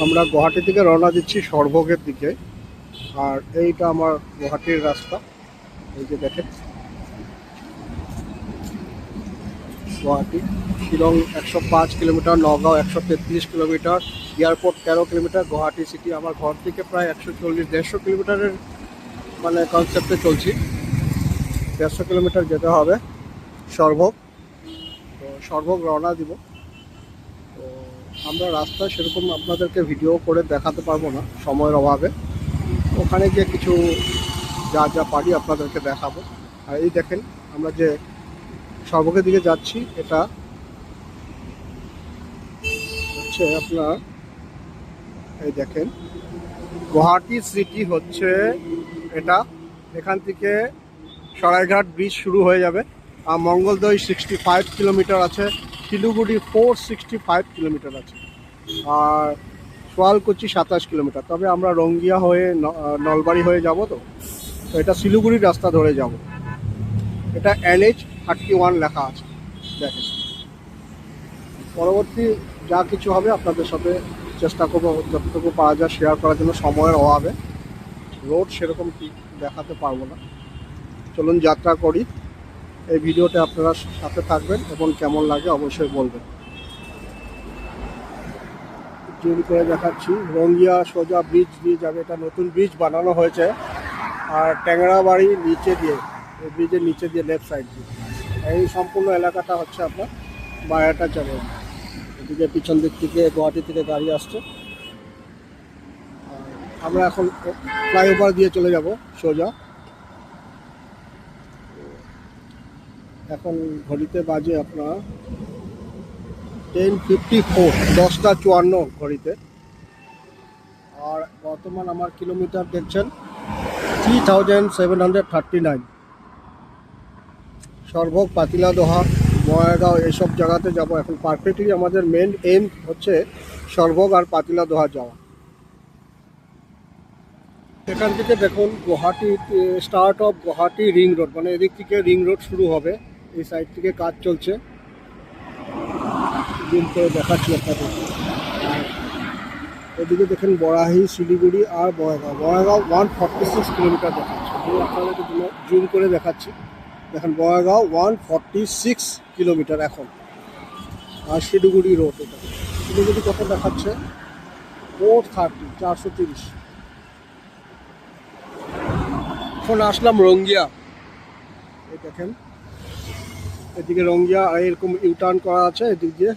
আমরা গুয়াহাটি থেকে রওনা দিচ্ছি সরভোগের দিকে। আর এইটা আমার গুয়াহাটির রাস্তা। এই যে দেখেন, Guwahati Shillong 105 kilometre, Nagaon 133 kilometre, airport 13 kilometre, Guwahati city আমার ঘর থেকে প্রায় 140-150 কিলোমিটারের মানে কনসেপ্টে চলছি। 150 কিলোমিটার যেতে হবে সরভোগ। তো সরভোগ রওনা দিব। তো আমরা রাস্তায় সেরকম আপনাদেরকে ভিডিও করে দেখাতে পারবো না সময়ের অভাবে। ওখানে গিয়ে কিছু যা যা পারি আপনাদেরকে দেখাবো। আর এই দেখেন, আমরা যে সরভোগের দিকে যাচ্ছি, এটা হচ্ছে আপনার, এই দেখেন গুয়াহাটি সিটি হচ্ছে এটা। এখান থেকে সরাইঘাট ব্রিজ শুরু হয়ে যাবে। আর মঙ্গলদৈ 65 কিলোমিটার আছে, শিলিগুড়ি 465 কিলোমিটার আছে, আর সোয়ালকুচি 27 কিলোমিটার। তবে আমরা রঙ্গিয়া হয়ে নলবাড়ি হয়ে যাব। তো এটা শিলিগুড়ির রাস্তা ধরে যাব। এটা NH-31 লেখা আছে, দেখেন। পরবর্তী যা কিছু হবে আপনাদের সাথে চেষ্টা করবো যতটুকু পাওয়া যায় শেয়ার করার জন্য। সময়ের অভাবে রোড সেরকম কি দেখাতে পারবো না। চলুন যাত্রা করি। এই ভিডিওতে আপনারা সাথে থাকবেন এবং কেমন লাগে অবশ্যই বলবেন। জুম করে দেখাচ্ছি, রঙ্গিয়া সোজা ব্রিজ দিয়ে যাবে। এটা নতুন ব্রিজ বানানো হয়েছে। আর ট্যাংরাবাড়ি নিচে দিয়ে, এই ব্রিজের নিচে দিয়ে লেফট সাইড দিয়ে এই সম্পূর্ণ এলাকাটা হচ্ছে আপনার বায়াটা চ্যানেল। এদিকে পিছন দিক থেকে গুয়াহাটি থেকে গাড়ি আসছে। আমরা এখন ফ্লাইওভার দিয়ে চলে যাব সোজা। এখন ঘড়িতে বাজে আপনার 10:54, 10:54 ঘড়িতে। আর বর্তমান আমার কিলোমিটার দেখছেন 3739। সরভোগ, পাতিলাদোহা, বঙাইগাঁও এইসব জায়গাতে যাব এখন। পারফেক্টলি আমাদের মেন এম হচ্ছে সরভোগ আর পাতিলাদোহা যাওয়া। এখান থেকে দেখুন Guwahati start of Guwahati ring road, মানে এদিক থেকে রিং রোড শুরু হবে। এই সাইড থেকে কাজ চলছে, জুম করে দেখাচ্ছি আপনাদের। এদিকে দেখেন বরাহি, শিলিগুড়ি আর বঙাইগাঁও। বঙাইগাঁও 146 কিলোমিটার দেখাচ্ছে। আমি আপনাদেরকে জুম করে দেখাচ্ছি। দেখেন বঙাইগাঁও 146 কিলোমিটার এখন। আর শিলিগুড়ি রোড, এটা শিলিগুড়ি কত দেখাচ্ছে? 430, 430। এখন আসলাম রঙ্গিয়া। এই দেখেন এদিকে রঙ্গিয়া, আর এরকম ইউটার্ন করা আছে এদিক দিয়ে।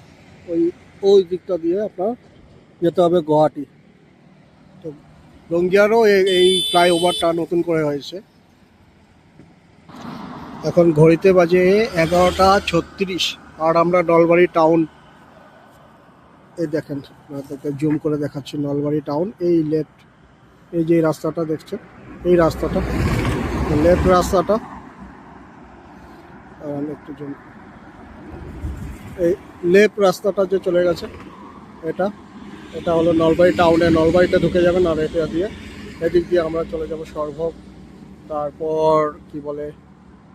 ওই দিকটা দিয়ে আপনার যেতে হবে গুয়াহাটি। তো রঙ্গিয়ারও এই ফ্লাইওভারটা নতুন করে হয়েছে। এখন ঘড়িতে বাজে 11:36। আর আমরা নলবাড়ি টাউন, এই দেখেন আপনাদেরকে জুম করে দেখাচ্ছি নলবাড়ি টাউন। এই লেফট, এই যে রাস্তাটা দেখছেন, এই রাস্তাটা লেফট রাস্তাটা। একটু জুম, এই লেফট রাস্তাটা যে চলে গেছে, এটা এটা হলো নলবাড়ি টাউনে। নলবাড়িতে ঢুকে যাবেন। আর এটা দিয়ে এদিক দিয়ে আমরা চলে যাব সরভোগ, তারপর কি বলে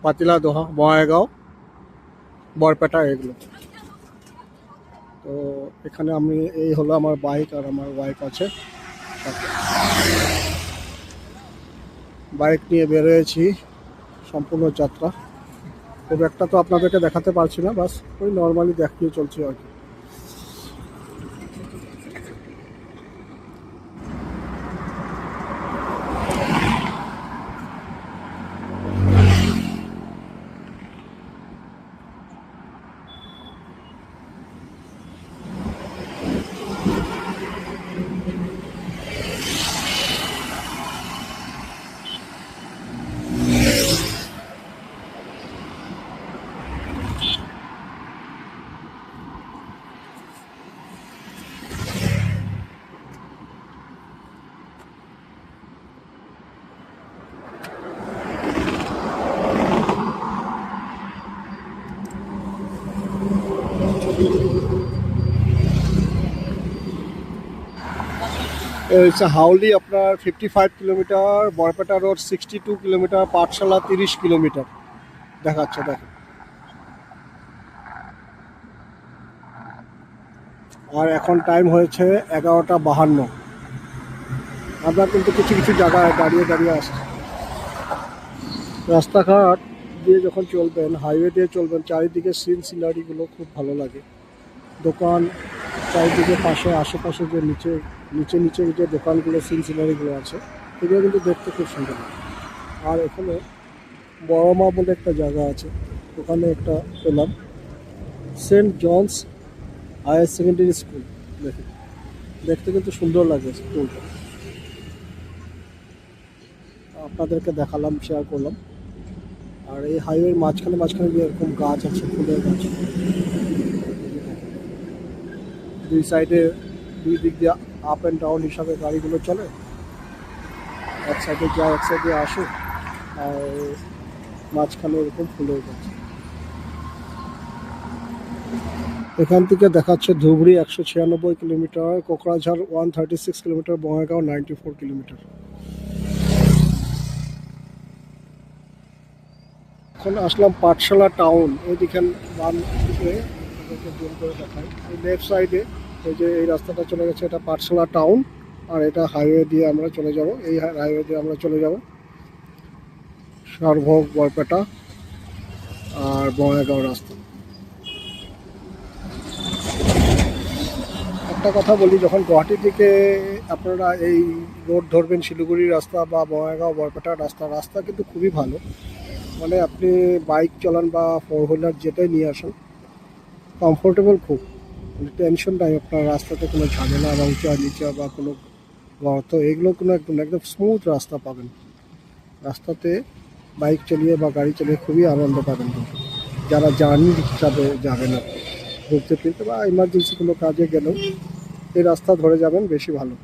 পাতিলাদোহা, বঙাইগাঁও, বরপেটা, এগুলো। তো এখানে আমি, এই হলো আমার বাইক আর আমার ওয়াইফ আছে সাথে। বাইক নিয়ে বেরোয়েছি সম্পূর্ণ যাত্রা। খুব একটা তো আপনাদেরকে দেখাতে পারছি না, বাস ওই নর্মালি দেখিয়ে চলছি আর কি। হচ্ছে হাউলি আপনার 55 কিলোমিটার, বরপেটা রোড 62 কিলোমিটার, পাঠশালা 30 কিলোমিটার দেখাচ্ছে। দেখেন আর এখন টাইম হয়েছে 11:52। আমরা কিন্তু কিছু কিছু জায়গায় দাঁড়িয়ে দাঁড়িয়ে আসছি। রাস্তাঘাট দিয়ে যখন চলবেন, হাইওয়ে দিয়ে চলবেন, চারিদিকে সিনারিগুলো খুব ভালো লাগে। দোকান চারিদিকে পাশে আশেপাশে যে নিচে নিচে নিচে যে দোকানগুলো সিনারিগুলো আছে, এগুলো কিন্তু দেখতে খুব সুন্দর লাগে। আর এখানে বড় মা বলে একটা জায়গা আছে, ওখানে একটা পেলাম saint John's higher secondary school. দেখে দেখতে কিন্তু সুন্দর লাগে স্কুলটা, আপনাদেরকে দেখালাম, শেয়ার করলাম। আর এই হাইওয়ের মাঝখানে মাঝখানে যে এরকম গাছ আছে, ফুলের গাছ, দুই সাইডে দুই দিক দিয়ে আপ অ্যান্ড ডাউন হিসাবে গাড়িগুলো চলে, এক সাইডে যায় এক সাইডে আসে, আর মাঝখানে এরকম ফুলের গাছ। এখান থেকে দেখাচ্ছে Dhubri 196 kilometre, Kokrajhar 136 kilometre, Bongaigaon 94 kilometre. এখন আসলাম পাঠশালা টাউন। ওইদিকে বাম দিকে জুম করে দেখাই, এই লেফট সাইডে এই যে এই রাস্তাটা চলে গেছে, এটা পাঠশালা টাউন। আর এটা হাইওয়ে দিয়ে আমরা চলে যাব, এই হাইওয়ে দিয়ে আমরা চলে যাব সরভোগ, বরপেটা আর বঙ্গাইগাঁও রাস্তা। একটা কথা বলি, যখন গুয়াহাটি থেকে আপনারা এই রোড ধরবেন, শিলিগুড়ি রাস্তা বা বঙ্গাইগাঁও বরপেটার রাস্তা কিন্তু খুবই ভালো। মানে আপনি বাইক চালান বা 4 হুইলার যেটাই নিয়ে আসেন, কমফোর্টেবল খুব, টেনশন নাই আপনার রাস্তাতে কোনো ঝামেলা বা উঁচা নিচা বা কোনো গর্ত, এগুলো কোনো একদম একদম স্মুথ রাস্তা পাবেন। রাস্তাতে বাইক চালিয়ে বা গাড়ি চালিয়ে খুবই আনন্দ পাবেন কিন্তু, যারা জার্নি হিসাবে যাবেন আপনি ঘুরতে ফিরতে বা ইমার্জেন্সি কোনো কাজে গেলেও এই রাস্তা ধরে যাবেন বেশি ভালো।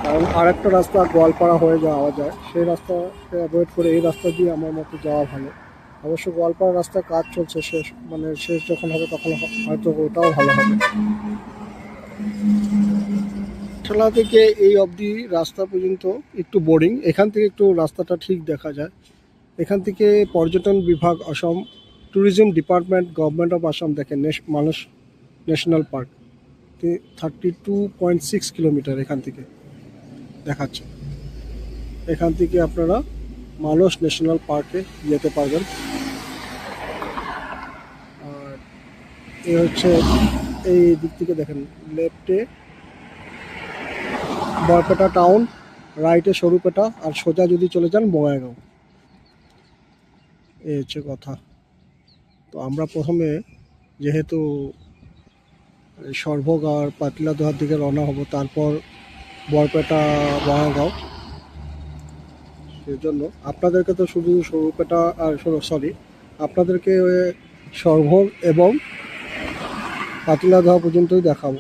কারণ আরেকটা রাস্তা গোয়ালপাড়া হয়ে যাওয়া যায়, সেই রাস্তাকে অ্যাভয়েড করে এই রাস্তা দিয়ে আমার মতো যাওয়া ভালো। অবশ্য গোয়ালপাড়া রাস্তায় কাজ চলছে, শেষ যখন হবে তখন হয়তো ওটাও ভালো হবে। ঠেলা থেকে এই অবধি রাস্তা পর্যন্ত একটু বোরিং, এখান থেকে একটু রাস্তাটা ঠিক দেখা যায়। এখান থেকে পর্যটন বিভাগ Assam, tourism department, government of Assam দেখেন মানস ন্যাশনাল পার্ক 32.6 কিলোমিটার এখান থেকে দেখাচ্ছে। এখান থেকে আপনারা মানস ন্যাশনাল পার্কে যেতে পারবেন। আর এ হচ্ছে এই দিক থেকে দেখেন, লেফটে বরপেটা টাউন, রাইটে সরুপেটা, আর সোজা যদি চলে যান বঙ্গাইগাঁও। এই হচ্ছে কথা। তো আমরা প্রথমে যেহেতু সরভোগ আর পাতিলাদোহার দিকে রওনা হব, তারপর বরপেটা, বঙ্গাইগাঁও, সেই জন্য আপনাদেরকে তো শুধু সরুপেটা আর সরি আপনাদেরকে সরভোগ এবং পাতিলাদোহা পর্যন্তই দেখাবো,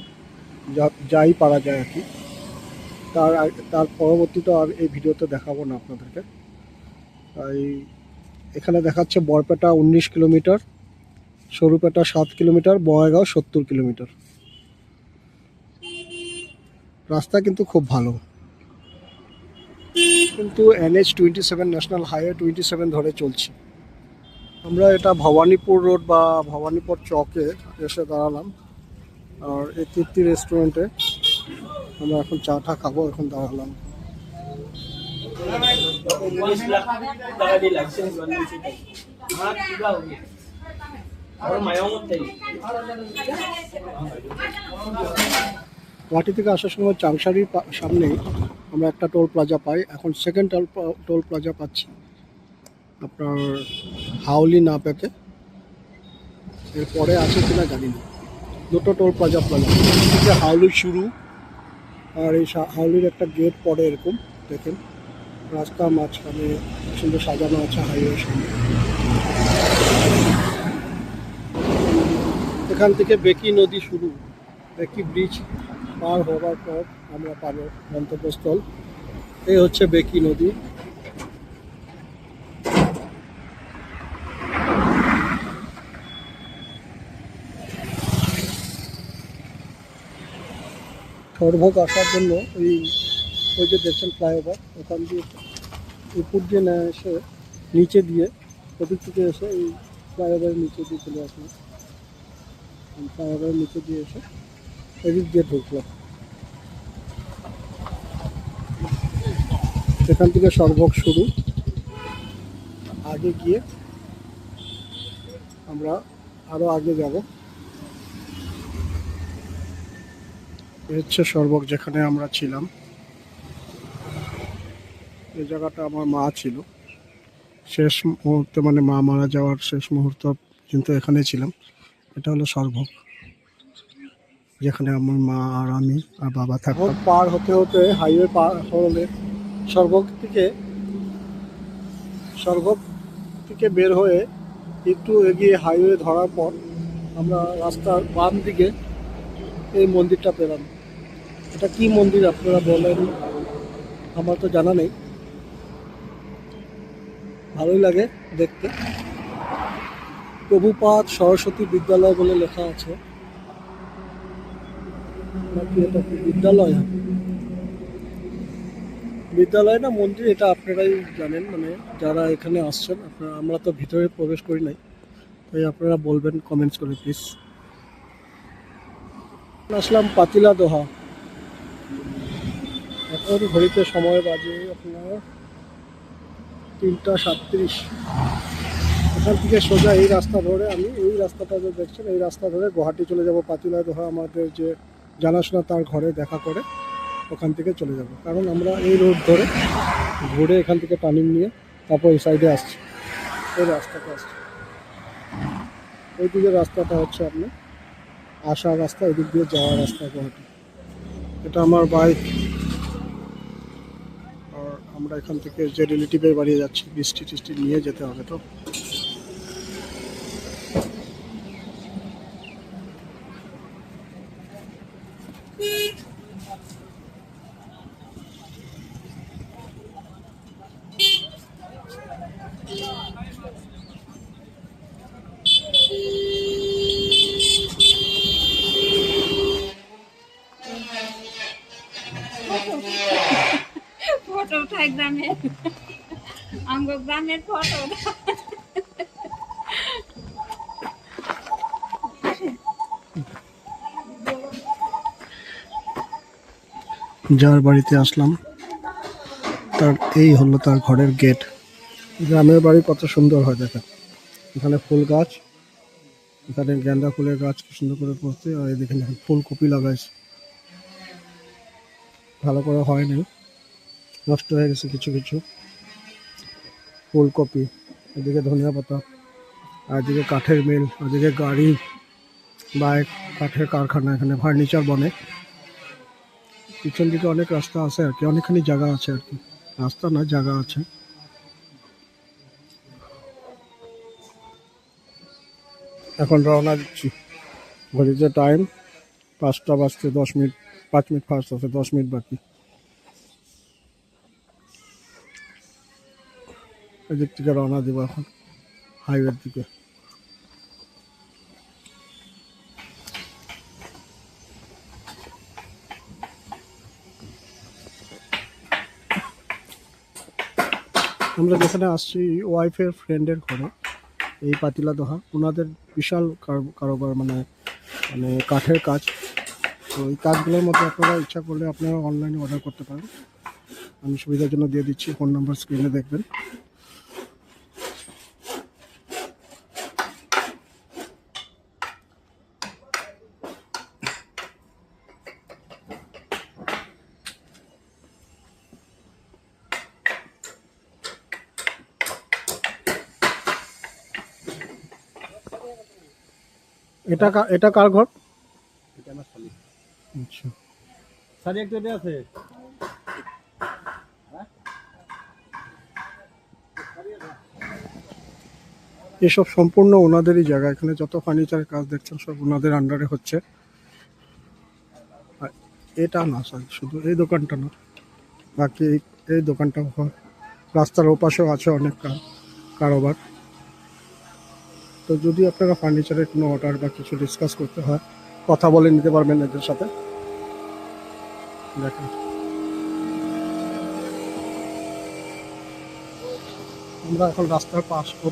যাই পারা যায় আর কি। তার পরবর্তীতে আর এই ভিডিওতে দেখাবো না আপনাদেরকে। তাই এখানে দেখাচ্ছে Barpeta 19 kilometre, Sarupeta 7 kilometre, Bongaigaon 70 kilometre. রাস্তা কিন্তু খুব ভালো, কিন্তু NH-27 ন্যাশনাল হাইওয়ে 27 ধরে চলছি। আমরা এটা ভবানীপুর রোড বা ভবানীপুর চকে এসে দাঁড়ালাম। আর এই তৃপ্তি রেস্টুরেন্টে আমরা এখন চা খাবো, এখন দাঁড়ালাম। গুয়াহাটি থেকে আসার সময় চাংসারির সামনেই আমরা একটা টোল প্লাজা পাই, এখন সেকেন্ড টোল প্লাজা পাচ্ছি আপনার হাউলি না পেতে। এরপরে আছে কিনা জানি না, দুটো টোল প্লাজা হাউলি শুরু, আর এই হাউলির একটা গেট পড়ে এরকম দেখেন, রাস্তা মাঝখানে সুন্দর সাজানো আছে হাইওয়ের সামনে। এখান থেকে বেকি নদী শুরু, বেকি ব্রিজ পার হওয়ার পর আমরা পাবো গন্তব্যস্থল। এই হচ্ছে বেকি নদী। সরভোগ আসার জন্য ওই যে দেখছেন ফ্লাইওভার, ওখান দিয়ে উপর দিয়ে না এসে নিচে দিয়ে, ওদিক থেকে এসে এই ফ্লাইওভারের নিচে দিয়ে চলে আসলাম। ফ্লাইওভারের নিচে দিয়ে এসে এদিক দিয়ে ঢুকলাম। এখান থেকে সড়ক শুরু, আগে গিয়ে আমরা আরো আগে যাব। হচ্ছে সড়ক যেখানে আমরা ছিলাম, এই জায়গাটা আমার মা ছিল শেষ মুহূর্তে, মানে মা মারা যাওয়ার শেষ মুহূর্ত কিন্তু এখানে ছিলাম। এটা হলো সড়ক যেখানে আমার মা আর আমি আর বাবা থাকতাম। পার হতে হতে হাইওয়ে পার হলে সড়ক থেকে বের হয়ে একটু এগিয়ে হাইওয়ে ধরার পর আমরা রাস্তার বাম দিকে এই মন্দিরটা পেলাম। এটা কি মন্দির আপনারা বলেন, আমার তো জানা নেই। ভালোই লাগে দেখতে। প্রভুপাদ সরস্বতী বিদ্যালয় বলে লেখা আছে, নাকি এটা কি বিদ্যালয়? বিদ্যালয় না মন্দির এটা আপনারাই জানেন, মানে যারা এখানে আসছেন আপনারা। আমরা তো ভিতরে প্রবেশ করি নাই, তাই আপনারা বলবেন কমেন্টস করে প্লিজ। আসলাম পাতিলা দোহা। এখন ঘড়িতে সময় বাজে আপনার 3:37। এখান থেকে সোজা এই রাস্তা ধরে, আমি এই রাস্তাটা যে দেখছেন এই রাস্তা ধরে গুয়াহাটি চলে যাব। পাতিলা দোহা আমাদের যে জানাশোনা তার ঘরে দেখা করে ওখান থেকে চলে যাব, কারণ আমরা এই রোড ধরে ঘুরে এখান থেকে টার্নিং নিয়ে তারপর এই সাইডে আসছি। এই রাস্তাটা আসছে, ওইদিকে রাস্তাটা হচ্ছে আপনার আসার রাস্তা, এদিক দিয়ে যাওয়ার রাস্তা গুয়াহাটি। এটা আমার বাইক, আর আমরা এখান থেকে যে রিলেটিভের বাড়ি যাচ্ছি, বৃষ্টি টিষ্টি নিয়ে যেতে হবে তো। ফটো উঠাই গ্রামের, আমগো গ্রামের ফটো। যার বাড়িতে আসলাম তার এই হলো তার ঘরের গেট। গ্রামের বাড়ি কত সুন্দর হয় দেখেন, এখানে ফুল গাছ, এখানে গেন্দা ফুলের গাছ কি সুন্দর করে করছে, আর এদিকে ফুলকপি লাগাইছে, ভালো করে হয়নি, নষ্ট হয়ে গেছে কিছু কিছু ফুলকপি। এদিকে ধনিয়া পাতা, আর এদিকে কাঠের মিল, ওদিকে গাড়ি, বাইক, কাঠের কারখানা, এখানে ফার্নিচার বনে। পিছন দিকে অনেক রাস্তা আছে আর কি, অনেকখানি জায়গা আছে আর কি, রাস্তা না জায়গা আছে। এখন রওনা দিচ্ছি। ঘড়িতে টাইম 5:10 5 মিনিট ফার্স্ট আছে, 10 মিনিট বাকি। এদিক থেকে রওনা দেবো এখন হাইওয়ের দিকে। আমরা যেখানে আসছি ওয়াইফের ফ্রেন্ডের ঘরে, এই পাতিলা দোহা, ওনাদের বিশাল কারোবার, মানে মানে কাঠের কাজ। তো এই কাজগুলোর মধ্যে আপনারা ইচ্ছা করলে আপনারা অনলাইনে অর্ডার করতে পারেন। আমি সুবিধার জন্য দিয়ে দিচ্ছি, ফোন নাম্বার স্ক্রিনে দেখবেন। এটা কার ঘর? এটা আমার শালি। আচ্ছা, শালি একটা এটা আছে। এসব সম্পূর্ণ ওনাদেরই জায়গা। এখানে যত ফার্নিচারের কাজ দেখছেন সব ওনাদের আন্ডারে হচ্ছে। আর এটা না স্যার, শুধু এই দোকানটা না, বাকি এই দোকানটা হয়। রাস্তার ওপাশেও আছে অনেক কারোবার। তো যদি আপনারা ফার্নিচারের কোনো অর্ডার বা কিছু ডিসকাস করতে হয়, কথা বলে নিতে পারবেন এদের সাথে। দেখেন আমরা এখন রাস্তার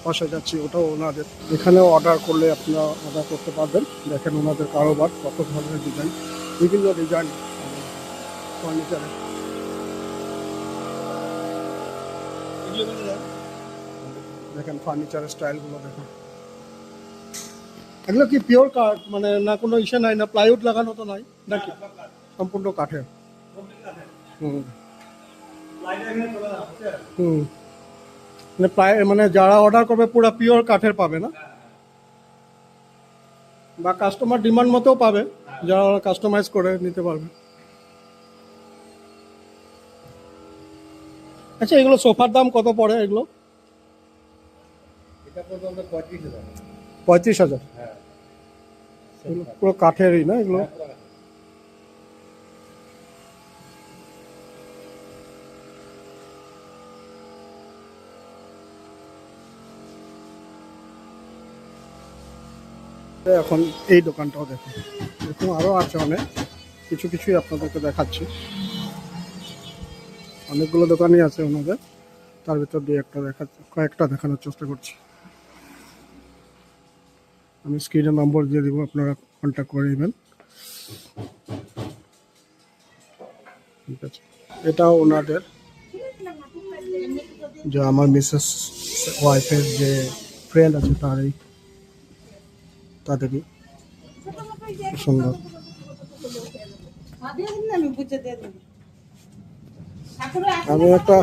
পাশে যাচ্ছি, ওটাও ওনাদের। এখানে অর্ডার করলে আপনারা অর্ডার করতে পারবেন। দেখেন ওনাদের কারোবার কত ধরনের ডিজাইন, বিভিন্ন ডিজাইন ফার্নিচারের। দেখেন ফার্নিচারের স্টাইলগুলো দেখেন। এগুলো কি পিওর কাঠ, মানে না কোনো ইসে নাই, না প্লাইউড লাগানো তো নাই নাকি? সম্পূর্ণ কাঠের। হুম হুম, মানে মানে যারা অর্ডার করবে পুরো পিওর কাঠের পাবে না, বা কাস্টমার ডিমান্ড মতো পাবে, যারা কাস্টমাইজ করে নিতে পারবে। আচ্ছা, এগুলো সোফার দাম কত পড়ে এগুলো? এটা পর্যন্ত 35,000। 35,000? হ্যাঁ, এগুলো পুরো কাঠেরই না এগুলো? এখন এই দোকানটাও দেখুন, এরকম আরো আছে অনেক, কিছু কিছুই আপনাদেরকে দেখাচ্ছি। অনেকগুলো দোকানই আছে ওনাদের, তার ভিতর দিয়ে কয়েকটা দেখানোর চেষ্টা করছি। আমি স্ক্রিনে নম্বর দিয়ে দিব, আপনারা কন্ট্যাক্ট করে নেবেন। ঠিক আছে, এটাও ওনাদের, যে আমার মিসেস ওয়াইফের যে ফ্রেন্ড আছে তাদেরই। সুন্দর। আমি একটা